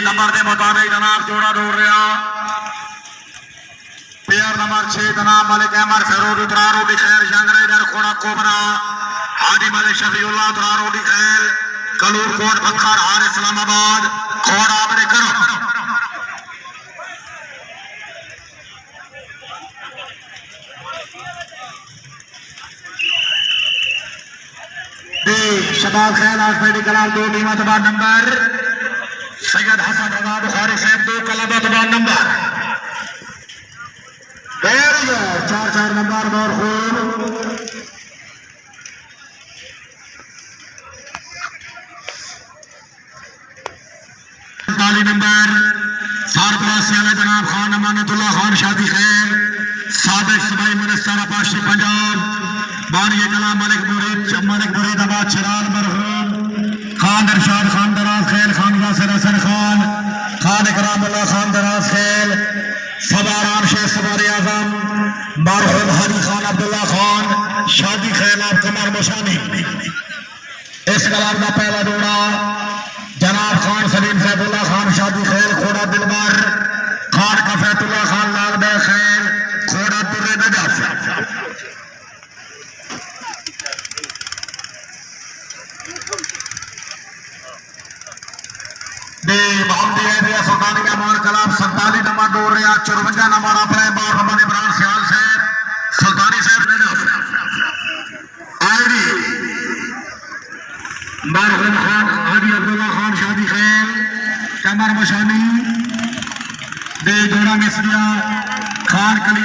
number के मुताबिक जनाब जोड़ा दौड़ रहा प्लेयर नंबर 6 जनाब मलिक अहमद फैरोज उतरारोडी खैर जंग राइडर खोड़ा कोबरा हाजी मलिक शफीउल्लाह उतरारोडी खैर कलूर कोट बखर हार इस्लामाबाद खोड़ा आबरे करो शबाब खैर आसफेडी कलाल 2 टीम अतबार नंबर सैयद हसन रजा बुखारी साहब 2 कलब अतबार नंबर 4 नंबर और खून नंबर सारपरासियाला जनाब खान अमानतुल्लाह खान शादी खैर साबिक सूबाई मिनिस्टर पाशी पंजाब बानी कला मलिक मुरीद आबाद शरार मरहूम खान इरशाद खान दराज खेल खान यासिर हसन खान इकरामुल्लाह खान दराज खेल सवारान शेख सवार आजम मरहूम हाजी खान अब्दुल्ला खान शादी खेल आप कमर मुशानी इस कलाम का पहला जोड़ा जनाब खान सलीम सैफुल्लाह खान शादी खेल खोड़ा दिलबर खान कफैतुल्लाह खान लालबे खेल खोड़ा दुर्रे नजफ सुल्तानी का मोहन कलाम 47 नंबर दौड़ रहा 54 नंबर अपने बार मोहम्मद इमरान सियाल से सुल्तानी साहब आईडी मरहूम खान हाजी अब्दुल्ला खान शादी खेल कमर मशानी दे जोड़ा मिसरिया खान कली